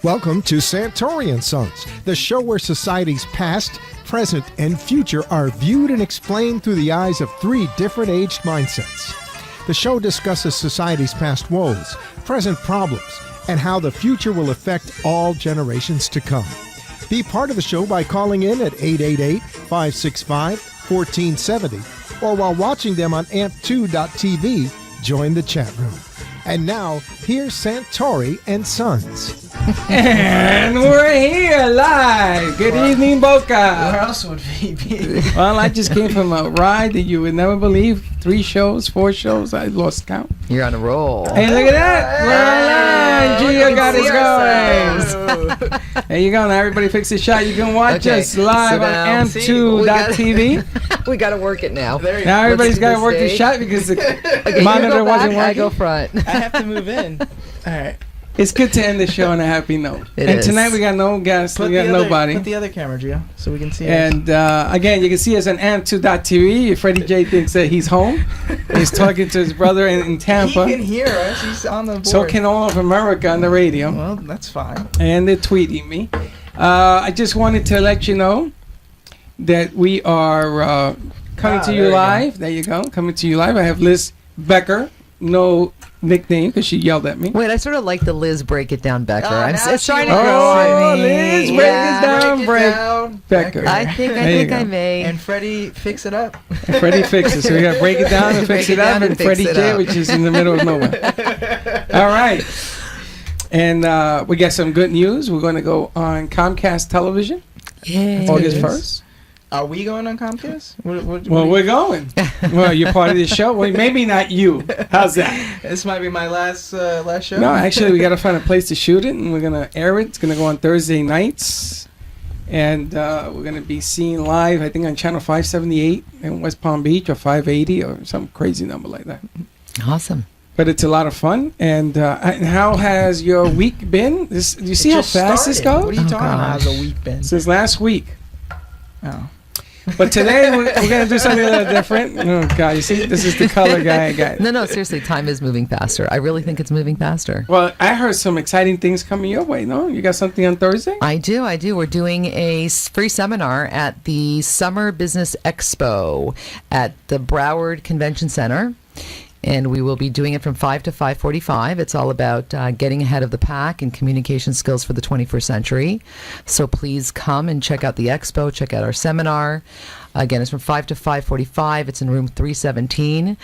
Welcome to Santory and Sons, the show where society's past, present, and future are viewed and explained through the eyes of three different aged mindsets. The show discusses society's past woes, present problems, and how the future will affect all generations to come. Be part of the show by calling in at 888-565-1470, or while watching them on amp2.tv, join the chat room. And now, here's Santory and Sons. And we're here live. Good evening, Boca. Where else would we be? Well, I just came from a ride that you would never believe. 3 shows, 4 shows. I lost count. You're on a roll. Hey, look at that. We're online. Gio got us going. There you go. Now everybody fix the shot. You can watch us live on amp2.tv. We got to work it now. Now everybody's got to work the shot because the monitor wasn't working. I go front. I have to move in. All right. It's good to end the show on a happy note. It is. Tonight we got no guests. We got nobody. Put the other camera, Gio, so we can see And again, you can see us on amp2.tv. Freddy J thinks that he's home. He's talking to his brother in Tampa. He can hear us. He's on the board. So can all of America on the radio. Well, that's fine. And they're tweeting me. I just wanted to let you know that we are coming to you live. There you go. Coming to you live. I have Liz Becker. No nickname because she yelled at me. Wait, I sort of like the Liz Breakitdown Becker. It's trying to grow on me. Liz Breakitdown Becker. I think I may. And Freddy, fix it up. And Freddy fixes. So we got Break It Down and Fix It Up and Freddy J, which is in the middle of nowhere. All right. And we got some good news. We're going to go on Comcast Television August 1st. Are we going on Comcast? Well, we're going. Well, you're part of the show. Well, maybe not you. How's that? This might be my last show. No, actually, we got to find a place to shoot it, and we're going to air it. It's going to go on Thursday nights. And we're going to be seen live, I think, on Channel 578 in West Palm Beach or 580 or some crazy number like that. Awesome. But it's a lot of fun. And how has your week been? Do you see how fast this goes? What are you talking about? How's the week been? Since last week. Oh. But today we're going to do something a little different. Oh, God. You see, this is the color guy I got. No, seriously, time is moving faster. I really think it's moving faster. Well, I heard some exciting things coming your way, no? You got something on Thursday? I do. We're doing a free seminar at the Summer Business Expo at the Broward Convention Center. And we will be doing it from 5 to 5:45. It's all about getting ahead of the pack and communication skills for the 21st century. So please come and check out the expo, check out our seminar. Again, it's from 5 to 5:45. It's in room 317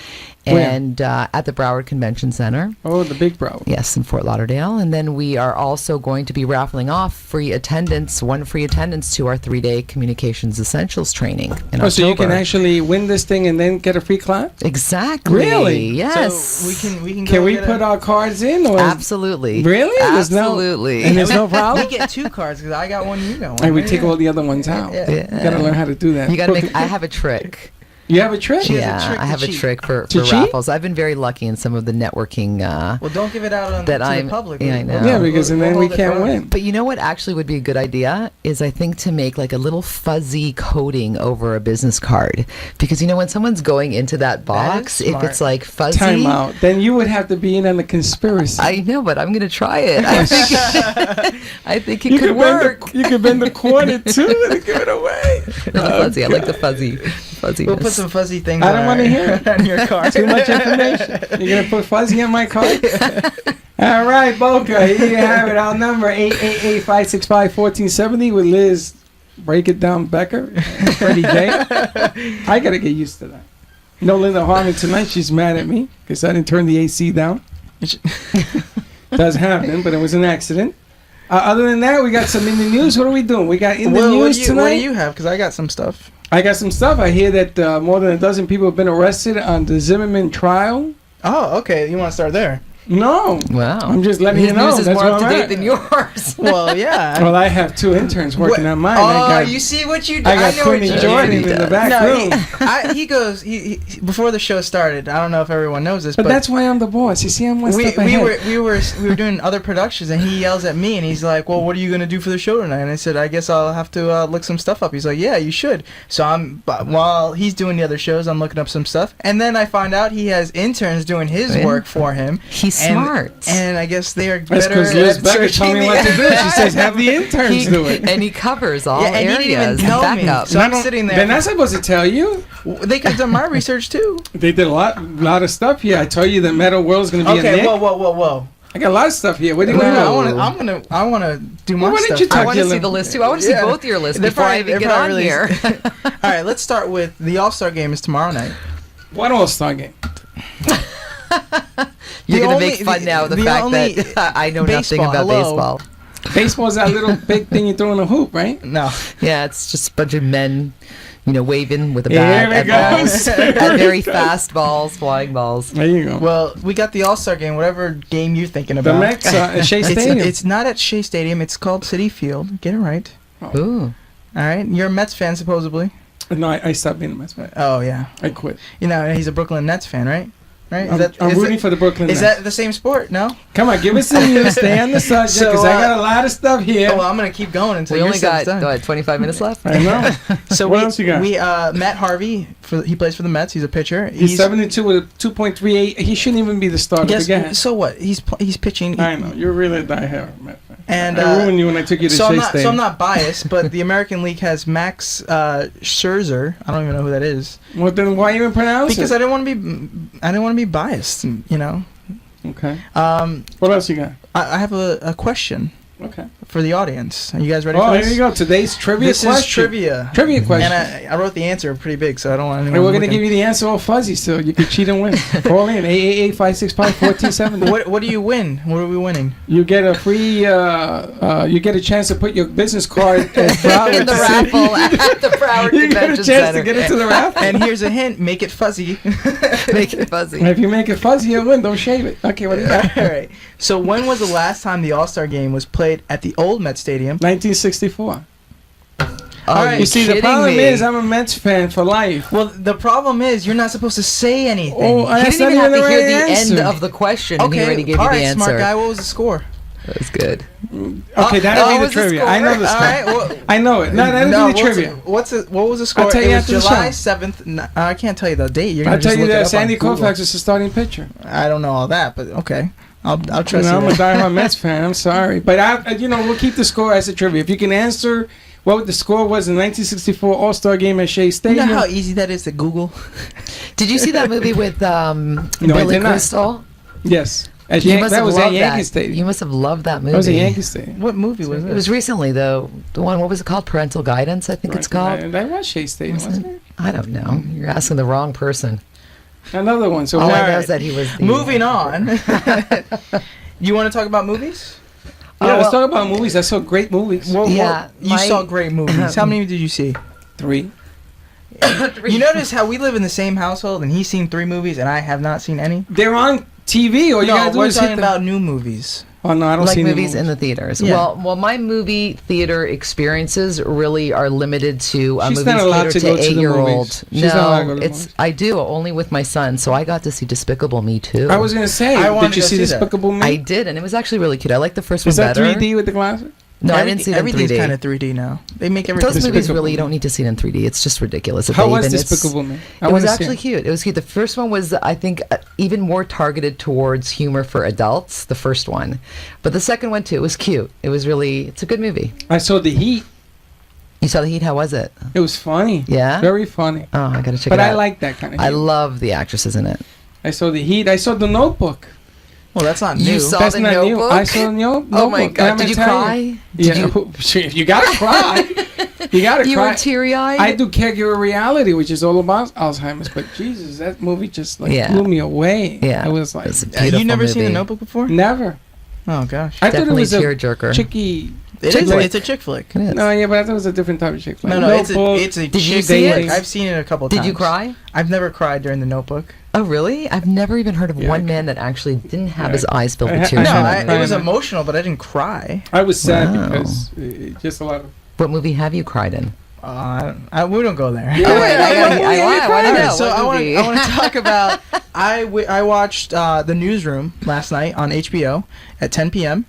and at the Broward Convention Center. Oh, the big Broward. Yes, in Fort Lauderdale. And then we are also going to be raffling off one free attendance to our 3-day Communications Essentials training in October. So you can actually win this thing and then get a free class? Exactly. Really? Yes. So we can Can we put our cards in? Or Absolutely. Really? Absolutely. And there's no problem? We get 2 cards because I got one, you got one. And we take all the other ones out. Yeah. You got to learn how to do that. You got to I have a trick. You have a trick? I have a trick for cheat? raffles. I've been very lucky in some of the networking. Well, don't give it out to the public. Yeah, I know. Yeah, because then we can't win. But you know what actually would be a good idea is I think to make like a little fuzzy coating over a business card. Because you know when someone's going into that box, if it's like fuzzy. Time out. Then you would have to be in on the conspiracy. I know, but I'm going to try it. I think it could work. You could bend the corner too and give it away. Fuzzy. I like the fuzzy. We'll put some fuzzy things I don't want to hear it. on your card. Too much information. You're going to put fuzzy on my card? All right, Boca. Here you have it. Our number, 888-565-1470 with Liz Breakitdown Becker and Freddy J. I got to get used to that. No Linda Harmon tonight. She's mad at me because I didn't turn the AC down. Does happen, but it was an accident. Other than that, we got some in the news. What are we doing? We got in the news tonight. What do you have? Because I got some stuff. I got some stuff. I hear that more than a dozen people have been arrested on the Zimmerman trial. Oh, okay. You want to start there? No. Wow. I'm just letting His you know. news is That's more up to I'm date at. than yours. Well, yeah. Well, I have 2 interns working on mine. Oh, you see what you do? I got Quinny Jordan in the back room. He goes. He before the show started. I don't know if everyone knows this, but that's why I'm the boss. You see, I'm one step ahead. We were doing other productions, and he yells at me, and he's like, "Well, what are you gonna do for the show tonight?" And I said, "I guess I'll have to look some stuff up." He's like, "Yeah, you should." So while he's doing the other shows, I'm looking up some stuff, and then I find out he has interns doing his work for him. He smart. And I guess they are That's better because Liz at Becker searching told me the what to do. She says, have the interns He- do it. and he covers all Yeah, and he didn't even areas. tell me. Backup. So I'm sitting there. They're not supposed to tell you. They could have done my research too. They did a lot of stuff here. I told you the metal world's going to be a Okay, Nick. whoa. I got a lot of stuff here. What do you No, want? I want to do my Well, why didn't stuff. you talk I want to your see li- the list too. I want to see Yeah. both your lists They're before I probably- even get they're on probably here. All right, let's start with the All-Star game is tomorrow night. What All-Star game? You're The going to only- make fun now of the the fact only- that I know nothing baseball, about hello. baseball. Baseball's that little big thing you throw in a hoop, right? No. Yeah, it's just a bunch of men, waving with a Here bat we at go. balls, at very fast balls, flying balls. There you go. Well, we got the All-Star game, whatever game you're thinking The about. Mets at Shea Stadium. It's not at Shea Stadium. It's called Citi Field. Get it right. Ooh. All right. You're a Mets fan, supposedly. No, I stopped being a Mets fan. Oh, yeah. I quit. You know, he's a Brooklyn Nets fan, right? Right? I'm rooting for the Brooklyn Is Nets. that the same sport? No? Come on, give us the news. Stay on the subject, So, because I got a lot of stuff here. Oh, well, I'm going to keep going until We your only stuff's got, done. 25 minutes left? I know. So What else you got? We Matt Harvey, he plays for the Mets. He's a pitcher. He's 72 with a 2.38. He shouldn't even be the starter. Guess, Again. so what? He's pitching. I know. You're really a diehard Met fan. And I ruined you when I took you to so Shea I'm not Stadium. biased, but the American League has Max Scherzer. I don't even know who that is Well, then why even pronounce because it? I didn't want to be biased. You know. Okay. Um, What else you got? I have a question Okay. for the audience. Are you guys ready Oh, for here this? you go. Today's trivia This question. is trivia. Trivia question. And I wrote the answer pretty big, so I don't want anyone. And we're going to looking. give you the answer all fuzzy so you can cheat and win. Call in 888-565-1470. What do you win? What are we winning? You get a free, you get a chance to put your business card at Broward. In the raffle at the Broward You get a Convention chance Center. to get into the raffle. And here's a hint: make it fuzzy. Make it fuzzy. And if you make it fuzzy, you'll win. Don't shave it. Okay, what do you got? All right. So when was the last time the All-Star game was played at the old Met Stadium? 1964. Are right. You see, the kidding problem me? is I'm a Mets fan for life. Well, the problem is you're not supposed to say anything. Oh, He that's didn't not even have even to the hear right the answer. end of the question, and he already gave all you right, the answer. smart guy. What was the score? That was good. Okay, that'll what be the was the trivia. score? I know the All score. right. Well, I know it. No, that'll be the trivia. What was the score? I'll tell It you was after the July show. 7th. I can't tell you the date. You're gonna I'll tell just you look it that up on Sandy Google. Koufax is the starting pitcher. I don't know all that, but okay. I'll You trust know, I'm a you. diehard Mets fan. I'm sorry, but we'll keep the score as a trivia. If you can answer what the score was in 1964 All-Star Game at Shea You Stadium. know how easy that is to Google? Did you see that movie with I Billy did not. Crystal? Yes, You must that have was at loved Yankee that. Stadium. You must have loved that movie. That was at Yankee Stadium. What movie was It it? was recently, though. The one, what was it called? Parental Guidance, I think it's called. That was Shea Stadium, Wasn't wasn't it? it? I don't know. You're asking the wrong person. Another one. So All I now- know is that he was the, Moving on. You want to talk about movies? Yeah, let's well- talk about movies. I saw great movies. Yeah, You saw great movies. How many did you see? 3. You notice how we live in the same household and he's seen 3 movies and I have not seen any? They're on TV. All you No, gotta do we're is hit talking the- about new movies. Oh no, I don't like see movies in the theaters. Yeah. Well, my movie theater experiences really are limited to She's movies not allowed catered to go to the 8-year-old. movies. She's not allowed to go to the it's movies. I do only with my son. So I got to see Despicable Me too. I was gonna say, I wanted did you to see go see that. Despicable Me? I did, and it was actually really cute. I like the first Is one that better. 3D with the glasses? No, I didn't see it in Everything's 3D. kind of 3D now. They make everything. Those movies Despicable really, you Me. don't need to see it in 3D. It's just ridiculous. that How they was even- it's- Despicable Me? I It was wanna see actually it. cute. It was cute. The first one was, I think, even more targeted towards humor for adults. The first one, but the second one too. It was cute. It was really. It's a good movie. I saw The Heat. You saw The Heat. How was it? It was funny. Yeah? Very funny. Oh, I gotta check But it out. I like that kind of I humor. love the actresses in it. I saw The Heat. I saw The Notebook. Well, that's not You new. saw That's The not new. Notebook? I saw The Notebook. Oh my And God! I'm Did you gonna tell cry? Did Yeah, you? you gotta cry. You gotta You cry. were teary-eyed. I do Caregiver Reality, which is all about Alzheimer's. But Jesus, that movie just Yeah. blew me away. Yeah, I was like, it's a beautiful You've never seen movie. The Notebook before? never. Oh gosh. I thought it Definitely was a tearjerker. chicky. It chick is. flick. It's a chick flick. It is. No, yeah, but I thought it was a different type of chick flick. No, it's Notebook. a Did you chick see flick. it? I've seen it a couple Did times. you cry? I've never cried during The Notebook. Oh, really? I've never even heard of Yeah, one I- man that actually didn't have Yeah. his eyes filled I with ha- tears. No, I in had it. to it was cry. emotional, but I didn't cry. I was sad Wow. because just a lot of. What movie have you cried in? We don't go there. Yeah, Oh, wait, yeah, I yeah, want to Alright, know. so What I want movie? to talk about. I watched The Newsroom last night on HBO at 10 p.m.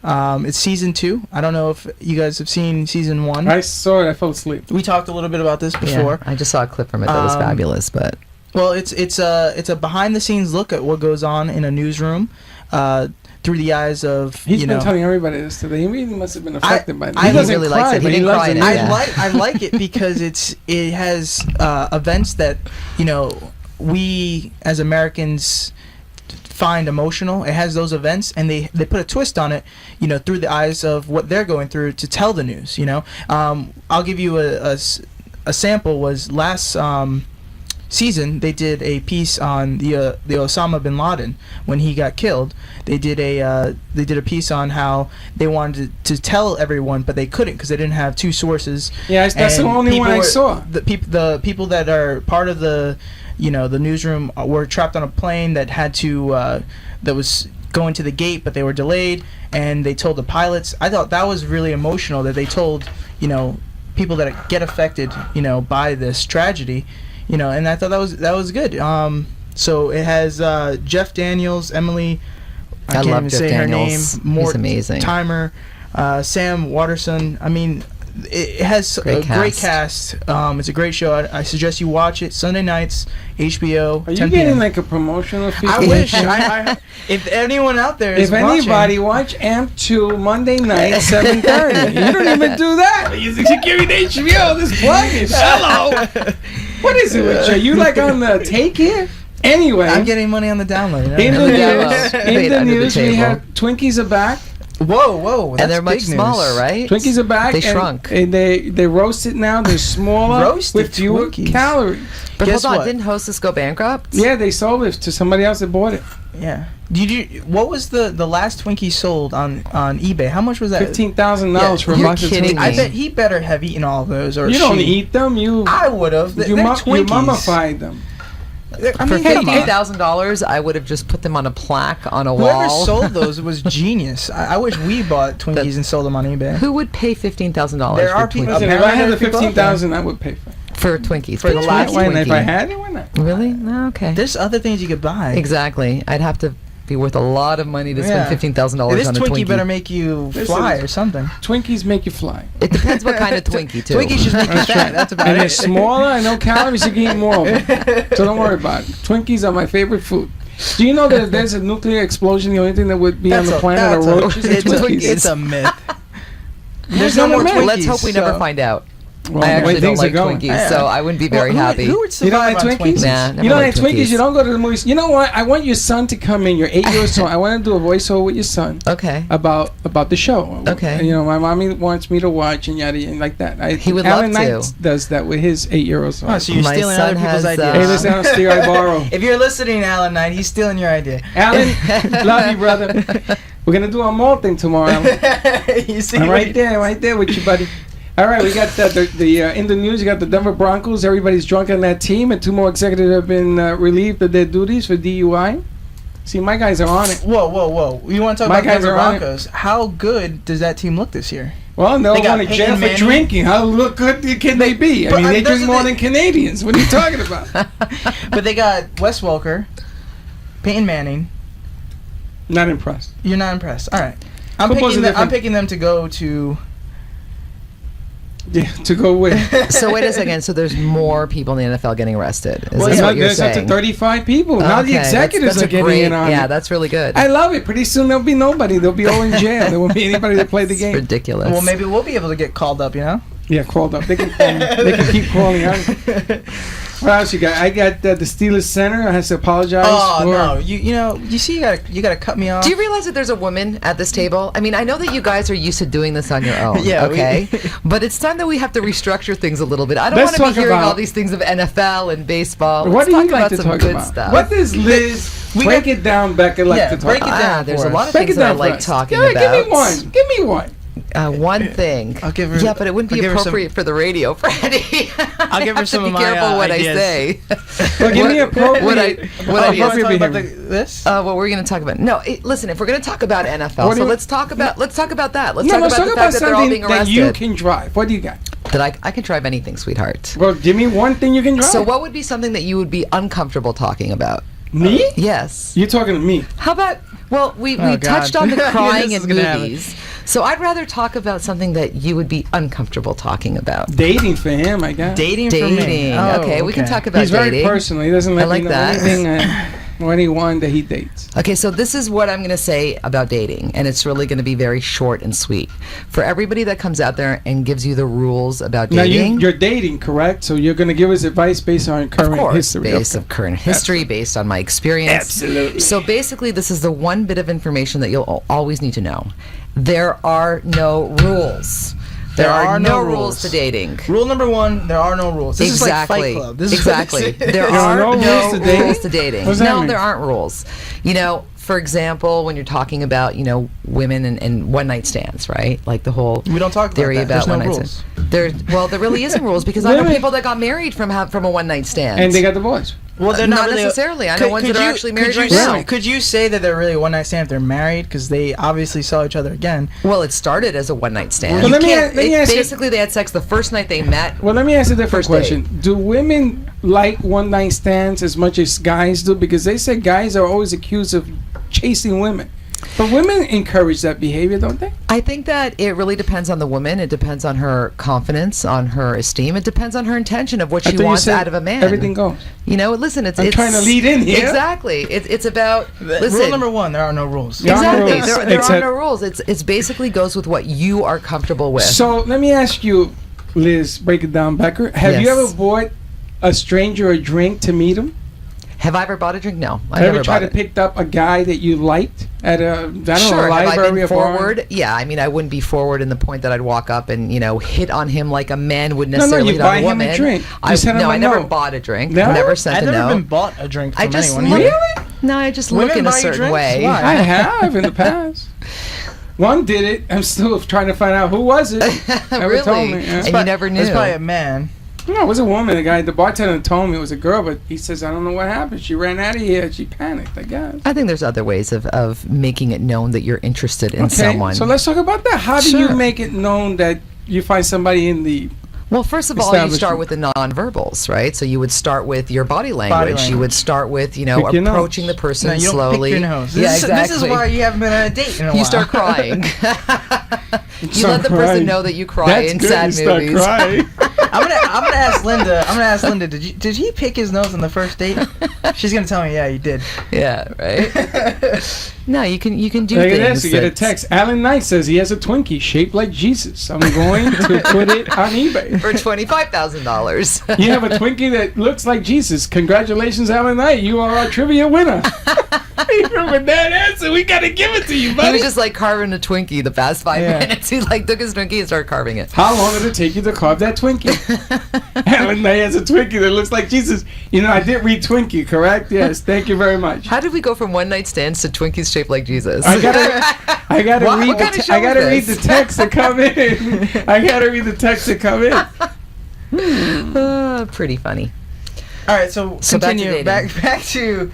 It's season 2. I don't know if you guys have seen season 1. I saw it. I fell asleep. We talked a little bit about this before. Yeah, I just saw a clip from it that was fabulous, but Well, it's a behind the scenes look at what goes on in a newsroom. through the eyes of He's been telling everybody this today. He really must have been affected by that. He doesn't really cry, likes it. He but didn't loves cry it. in it, yeah. I like it because it has events that we as Americans find emotional. It has those events, and they put a twist on it, through the eyes of what they're going through to tell the news. I'll give you a sample. Was last season they did a piece on the Osama bin Laden when he got killed. They did a piece on how they wanted to tell everyone, but they couldn't because they didn't have two sources. Yeah, that's the And only one I people saw. The people that are part of the the newsroom were trapped on a plane that had to that was going to the gate, but they were delayed, and they told the pilots. I thought that was really emotional that they told people that get affected by this tragedy, and I thought that was good. So it has Jeff Daniels, Emily, I can't love even Jeff say Daniels. her name, He's amazing. Timer, Sam Waterson. I mean, it has a great cast. It's a great show. I suggest you watch it. Sunday nights, HBO. Are you 10 getting p.m. like a promotional fee? I wish. If anyone out there is If anybody watch AMP 2 Monday night 7:30, you don't even do that. You give me the HBO. This plug is hello. What is it with you? You like on the take here? Anyway, I'm getting money on the download. in the news, Paid under the we table. have Twinkies are back. Whoa! That's And they're much big news. smaller, right? Twinkies are back. They and- shrunk. And they roasted now. They're smaller Roasted with fewer Twinkies. calories. But Guess hold on, what? didn't Hostess go bankrupt? Yeah, they sold it to somebody else that bought it. Yeah. What was the last Twinkie sold on eBay? How much was that? $15,000 for a You're box of kidding Twinkies. me. I bet he better have eaten all of those, or You don't she. eat them. I would have. You mummified them. I For mean, come on. $50,000, I would have just put them on a plaque on a Whoever wall. sold those was genius. I wish we bought Twinkies and sold them on eBay. Who would pay $15,000 There for are people- Twinkies? Listen, if I Apparently had the there's people out 15,000, I would pay for it. For Twinkies. For the Twinkies? last Why not? If I Twinkie. had it, why not? Really? No, okay. There's other things you could buy. Exactly. I'd have to be worth a lot of money to spend Yeah. $15,000 This on a Twinkie Twinkie. better make you Listen, fly or something. Twinkies make you fly. It depends what kind of Twinkie, too. Twinkies just make you fat. That's about And they're it. smaller and no calories, you can eat more of them. So don't worry about it. Twinkies are my favorite food. Do you know that if there's a nuclear explosion, the only thing that would be on the planet are roaches and Twinkies? It's a myth. There's no not a more myth. Twinkies. Let's hope we never so- find out. Well, I the way actually don't things are like going. Twinkies, so I wouldn't be very happy. Who would You don't survive like on Twinkies? Nah, never You don't liked like Twinkies? Twinkies. You don't go to the movies. You know what? I want your son to come in. You're 8 years old. I want to do a voiceover with your son Okay. about the show. Okay. And, my mommy wants me to watch and yada and like that. He would Alan love to. Knight does that with his 8-year-old son. Oh, so you're My stealing son other people's has, ideas. Hey, listen, I don't steal, I borrow. If you're listening, Alan Knight, he's stealing your idea. Alan, love you, brother. We're gonna do a mall thing tomorrow, Alan. You see, I'm right there with you, buddy. All right, we got the in the news. You got the Denver Broncos. Everybody's drunk on that team, and 2 more executives have been relieved of their duties for DUI. See, my guys are on it. Whoa! You want to talk My about the guys Denver are on it. Broncos? How good does that team look this year? Well, no They got one to jail Peyton for Manning. drinking. How good can they be? I But, mean, they those drink are more the- than Canadians. What are you talking about? But they got Wes Welker, Peyton Manning. Not impressed. You're not impressed. All right. I'm Football's picking a them. I'm different- picking them to go to. Yeah, to go with. So wait a second. So there's more people in the NFL getting arrested. Is Well, this yeah, what you're There's up to saying? 35 people. Now the Okay, executives that's are getting great, in on yeah, it. that's really good. I love it. Pretty soon there'll be nobody. They'll be all in jail. There won't be anybody to play the It's game. ridiculous. Well, maybe we'll be able to get called up. Yeah, called up. They can call me. They can keep calling out. What else you got? I got the Steelers center. I have to apologize Oh for. no! You see, you gotta cut me off. Do you realize that there's a woman at this table? I mean, I know that you guys are used to doing this on your own. Yeah, Okay. But it's time that we have to restructure things a little bit. I don't Let's want to be talk hearing about- all these things of NFL and baseball. What Let's do you talk like about to some talk good about? stuff. What does Liz we break got- it down, Becker, like Yeah, to talk break it about? down. There's for a us. lot of Break things it that I down for like us. talking Yeah, about. give me one. Give me one. One thing. I'll give her. Yeah, but it wouldn't I'll be give her some- appropriate for the radio, Freddie. I'll give her I have some to of be my, careful what ideas. I say. Well, give me appropriate. What I You wanna appropriate talk about behavior. this? What we're going to talk about? No, listen. If we're going to talk about NFL, What do so you- let's talk about that. Let's No, talk let's about talk the about fact that they're all being something that you arrested. can drive. What do you got? That I can drive anything, sweetheart. Well, give me one thing you can drive. So, what would be something that you would be uncomfortable talking about? Me? Yes. You're talking to me. How about? Well, we Oh, touched God. on the This crying is in gonna happen. movies. So I'd rather talk about something that you would be uncomfortable talking about. Dating for him, I guess. Dating for me. Dating. Oh, okay, we can talk about He's very dating. personal. He doesn't let I like me know that. anything. or anyone that he dates? Okay, so this is what I'm going to say about dating, and it's really going to be very short and sweet. For everybody that comes out there and gives you the rules about Now dating. you're dating, correct? So you're going to give us advice based on current of course, history. based on current history, based on my experience. Absolutely. So basically, this is the one bit of information that you'll always need to know. There are no rules. There are no rules to dating. Rule number 1: there are no rules. This Exactly. is like Fight Club. This is what Exactly. this is. There are no rules to dating. What does that No, mean? there aren't rules. You know, for example, when you're talking about, you know, women and one night stands, right? Like the whole We don't talk about theory that. about There's no one night rules. stands. There really isn't rules because I know Really? people that got married from a one night stand. And they got divorced. Well, they're Not really necessarily. I know ones that are actually married right now. now. Could you say that they're really a one night stand if they're married? Because they obviously saw each other again. Well, it started as a one night stand. Well, let me ask you- Basically, they had sex the first night they met. Well, let me ask a different First question. date. Do women like one night stands as much as guys do? Because they say guys are always accused of chasing women. But women encourage that behavior, don't they? I think that it really depends on the woman. It depends on her confidence, on her esteem. It depends on her intention of what I she thought you wants said out of a man. everything goes. You know, listen, it's I'm trying to lead in here. Exactly. It's about listen. Rule number 1: there are no rules. Yeah. Exactly. rules, There are except- no rules. It's basically goes with what you are comfortable with. So let me ask you, Liz, break it down, Becker. Have you Yes. ever bought a stranger a drink to meet him? Have I ever bought a drink? No, I've Have you never ever tried bought to it. pick up a guy that you liked at a, I don't know, Sure. a Have I library been or bar? forward? Yeah. I mean, I wouldn't be forward in the point that I'd walk up and hit on him like a man would no, necessarily you hit on buy a him a woman. drink. I, Just send him no, a I never note. bought a drink. No? Never sent I've a never note. been bought a drink from I just anyone. look, Really? No, I just Women look in a buy you certain drinks? way. Why? I have in the past. One did it. I'm still trying to find out who was it. Never Really? told me. Yeah. And you never knew. It's probably a man. No, it was a woman. The bartender told me it was a girl, but he says, I don't know what happened. She ran out of here. She panicked, I guess. I think there's other ways of making it known that you're interested in someone. So let's talk about that. How do you Sure. make it known that you find somebody in the... Well, first of all, you start with the nonverbals, right? So you would start with your body language. You would start with, Pick your approaching nose. the person No, you don't slowly. pick your nose. Yeah, This exactly. is why you haven't been on a date in a while. You start crying. You Start let the crying. person know that you cry That's in good, sad you start movies. crying. I'm gonna ask Linda. Did he pick his nose on the first date? She's gonna tell me, yeah, you did. Yeah, right. No, you can do Look at things. this. You get a that's- text. Alan Knight says he has a Twinkie shaped like Jesus. I'm going to put it on eBay. for $25,000. You have a Twinkie that looks like Jesus. Congratulations, Alan Knight. You are our trivia winner. Even with that answer, we got to give it to you, He buddy. was just like carving a Twinkie the past 5 Yeah. minutes. He like took his Twinkie and started carving it. How long did it take you to carve that Twinkie? Alan Knight has a Twinkie that looks like Jesus. You know, I did read Twinkie, correct? Yes, thank you very much. How did we go from one night stands to Twinkies shaped like Jesus? I gotta What? read. What kind of show I gotta is read this? the text that come in. I gotta read the text that come in. Pretty funny. All right, so So back to continue. dating. Back to.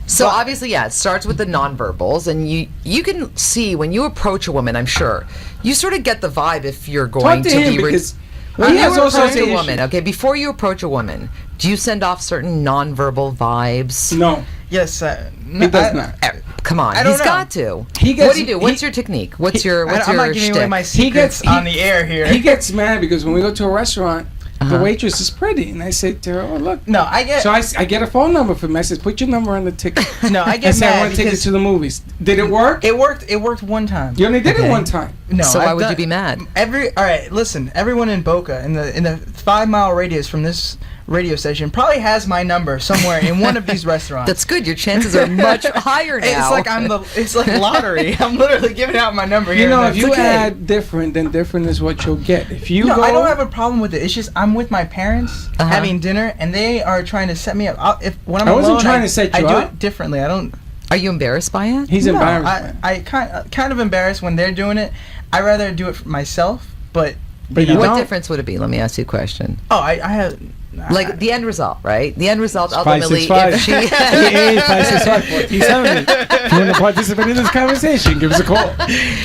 So obviously, yeah, it starts with the nonverbals, and you can see when you approach a woman. I'm sure you sort of get the vibe if you're going Talk to to him be. because When he you has all sorts approach of a woman, issues. okay, before you approach a woman, do you send off certain nonverbal vibes? No, Yes, he does not. Come on, I don't he's know. got to. He gets- what do you do? What's he- your technique? What's your I'm not giving away shtick? my secrets on the air here. He gets mad because when we go to a restaurant, the Uh-huh. waitress is pretty, and I say to her, "Oh look." No, I get. So I get a phone number from him. I says, "Put your number on the ticket." No, I I get say, "I mad want tickets because to the movies." Did it work? it worked. It worked one time. You only did Okay. it one time. No, So why I've would you done- be mad? All right, listen. Everyone in Boca, in the 5-mile radius from this radio station, probably has my number somewhere in one of these restaurants. That's good. Your chances are much higher now. It's like it's like lottery. I'm literally giving out my number here. You know, and if there. you It's okay. add different, then different is what you'll get. If you No, go, I don't have a problem with it. It's just I'm with my parents Uh-huh. having dinner, and they are trying to set me up. When I'm I wasn't alone, trying to set you I do up. it differently. I don't. Are you embarrassed by it? He's No, embarrassed. I kind of embarrassed when they're doing it. I rather do it for myself, but. But you you know, What don't. difference would it be? Let me ask you a question. Oh, I have. Like the end result, right? The end result It's ultimately, 565. if she 565. If you want to participate in this conversation, give us a call.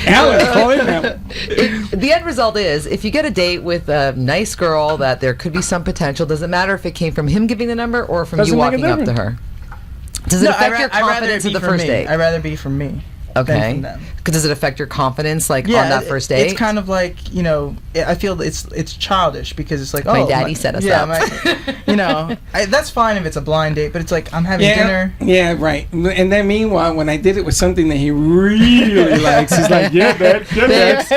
Alan, call in now. the end result is if you get a date with a nice girl that there could be some potential, doesn't matter if it came from him giving the number or from Doesn't you make a walking up to difference. her. Does it affect your I'd rather confidence it of be the from first me. date? I'd rather be from me. Okay. from them. Does it affect your confidence, like, Yeah, on that first date? It's kind of like, I feel it's childish because it's like, My daddy set us up. That's fine if it's a blind date, but it's like I'm having Yeah, dinner. yeah, right. And then meanwhile, when I did it with something that he really likes, he's like, yeah, Dad, Thanks,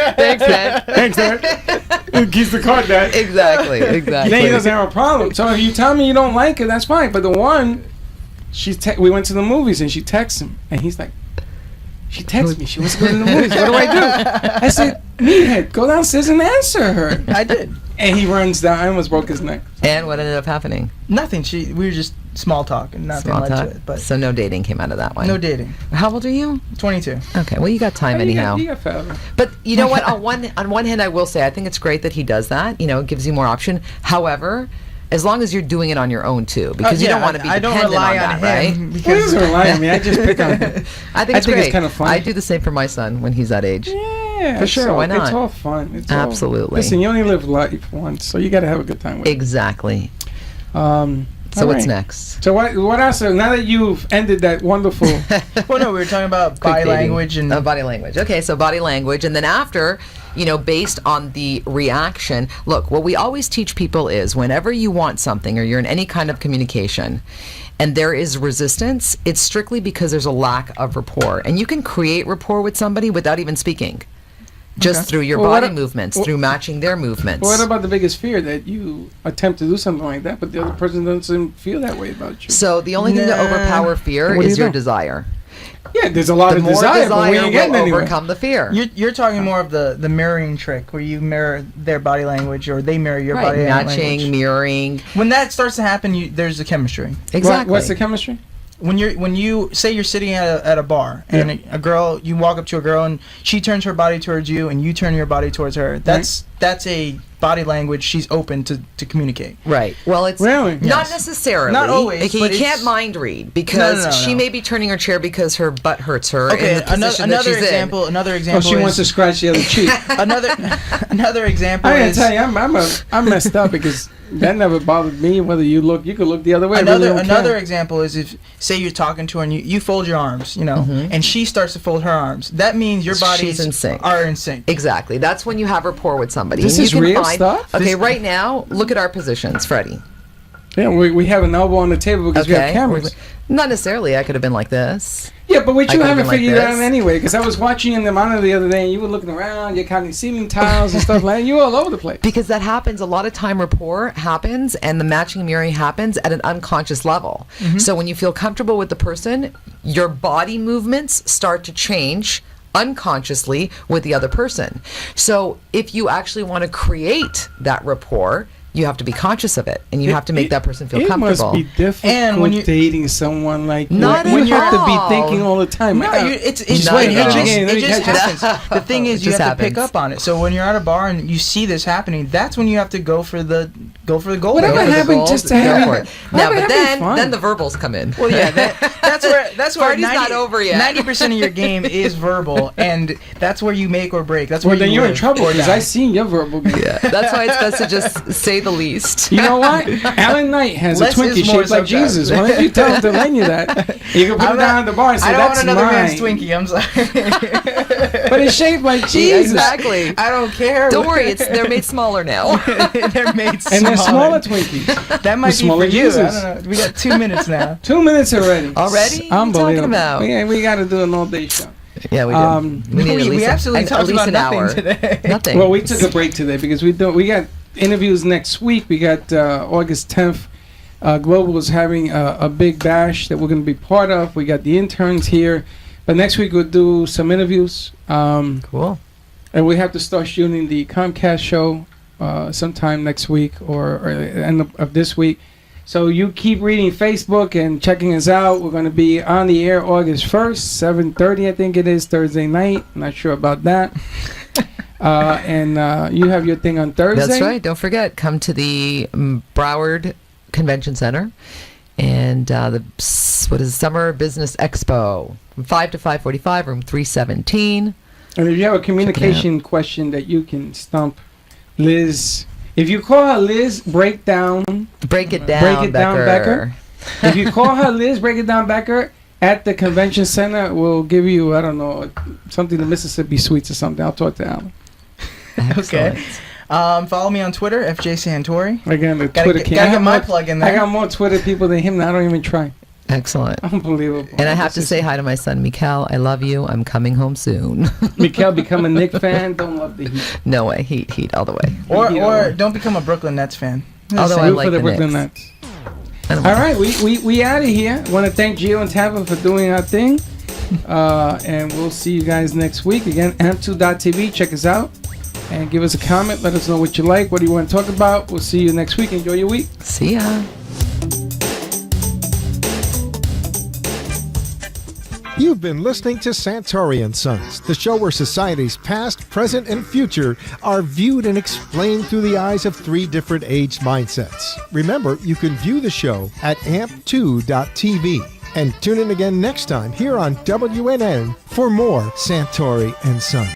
Dad. thanks, Dad. Keeps the card, Dad. Exactly. Then he doesn't have a problem. So if you tell me you don't like it, that's fine. But the one, we went to the movies and she texts him, and he's like, she texts me. She wants to go to the movies. What do I do? I said, meathead, go downstairs and answer her. I did. And he runs down. I almost broke his neck. And what ended up happening? Nothing. We were just small talk and nothing Small led talk. to it. But So no dating came out of that one. no dating. How old are you? 22. Okay, well, you got time anyhow. You got forever. But you know what? On one hand, I will say I think it's great that he does that. It gives you more option. However, as long as you're doing it on your own too, because you don't want to be I dependent don't rely on on that, him right? He doesn't rely on me. I just pick on him. I think it's great. it's kind of fun. I do the same for my son when he's that age. Yeah, For sure, why not? It's all fun. Absolutely. Listen, you only live life once, so you got to have a good time with it. Exactly. So All what's right. next? So what else? Now that you've ended that wonderful, Well, no, we were talking about body dating. language and Body language. Okay, so body language. And then after, based on the reaction, look, what we always teach people is whenever you want something or you're in any kind of communication and there is resistance, it's strictly because there's a lack of rapport. And you can create rapport with somebody without even speaking. Just through your Well, body movements, through matching their movements. what about the biggest fear that you attempt to do something like that, but the other person doesn't feel that way about you? So the only thing to Nah. overpower fear What do is you your do? desire. Yeah, there's a lot The of more desire, but we desire ain't getting will anywhere. overcome the fear. you're talking more of the mirroring trick where you mirror their body language or they mirror your Right, body matching, language. mirroring. When that starts to happen, there's a chemistry. Exactly. What's the chemistry? When you say you're sitting at a bar and a girl, you walk up to a girl and she turns her body towards you and you turn your body towards her. That's a body language she's open to communicate. Right. Well, it's Really? not Yes. necessarily. Not always, Okay, but you can't it's- mind read because No. she may be turning her chair because her butt hurts her. Okay, in the position that another she's example. Another Oh, example. she is, wants to scratch the other cheek. another example I gotta is tell you, I'm messed up because that never bothered me. Whether you could look the other way. I really don't another care. example is if say you're talking to her and you fold your arms, and she starts to fold her arms. That means your bodies She's in sync. are in sync. Exactly. That's when you have rapport with somebody. This And you is can real find, stuff? Okay, right now, look at our positions, Freddie. Yeah, we have an elbow on the table because we have cameras. Not necessarily. I could have been like this. Yeah, but what I you could've haven't been like figured out this. anyway, because I was watching you in the monitor the other day, and you were looking around, you're counting ceiling tiles and stuff like that. You were all over the place. Because that happens a lot of time. Rapport happens and the matching and mirroring happens at an unconscious level. So when you feel comfortable with the person, your body movements start to change unconsciously with the other person. So if you actually want to create that rapport, you have to be conscious of it and you have to make that person feel comfortable. It must be difficult And when you- dating someone like Not that. When at you have to all. be thinking all the time. No, Just it wait, just let me catch you. happens. The thing is, It you just have to pick happens. up on it. So when you're at a bar and you see this happening, that's when you have to go for the goal. Whatever Go for the happened gold, just to go have for it. it. Now, but having fun. then the verbals come in. Well, yeah, that's where Party's not over yet. 90% of your game is verbal, and that's where you make or break. That's where Well, then you you're in live trouble or because die. I seen your verbal game. Yeah, that's why it's best to just say the least. You know what? Alan Knight has Less a Twinkie is more shaped like sometimes. Jesus. Why don't you tell him to lend you that? You can put I'm it down not- at the bar and say, I don't that's want another mine. man's Twinkie. I'm sorry. But it's shaped like Jesus. Exactly. I don't care. Don't worry, they're made smaller now. they're made And they're smaller smaller. Twinkies. That might be smaller for you. Jesus. I don't know. We got 2 minutes now. 2 minutes already. Already? What are you talking Unbelievable. about? Yeah, we got to do an all-day show. Yeah, we do. We need at We least absolutely at talked least about an nothing hour. today. Nothing. Well, we took a break today because we got interviews next week. We got August 10th. Global is having a big bash that we're going to be part of. We got the interns here. But next week we'll do some interviews. Cool. And we have to start shooting the Comcast show sometime next week or end of this week. So you keep reading Facebook and checking us out. We're going to be on the air August 1st, 7:30 I think it is, Thursday night. I'm not sure about that. And you have your thing on Thursday. That's right. Don't forget, come to the Broward Convention Center and Summer Business Expo from 5 to 5:45, room 317. And if you have a communication question that you can stump Liz, if you call her Liz Breakdown, Break it down, Becker. If you call her Liz Breakitdown Becker, at the convention center, we'll give you, I don't know, something to Mississippi Sweets or something. I'll talk to Alan. Excellent. Okay. Follow me on Twitter, FJ Santory. Again, the Gotta Twitter get my plug in there. I got more Twitter people than him. I don't even try. Excellent. Unbelievable. And I have to say hi to my son, Mikkel. I love you. I'm coming home soon. Mikkel, become a Knick fan. Don't love the Heat. No way. Heat all the way. Or don't become a Brooklyn Nets fan. Although I Root like for the the Brooklyn Knicks. Nets. I don't All mind. right, we out of here. Want to thank Gio and Tava for doing our thing. And we'll see you guys next week. Again, amp2.tv. Check us out. And give us a comment. Let us know what you like. What do you want to talk about? We'll see you next week. Enjoy your week. See ya. You've been listening to Santory and Sons, the show where society's past, present, and future are viewed and explained through the eyes of three different age mindsets. Remember, you can view the show at amp2.tv. And tune in again next time here on WNN for more Santory and Sons.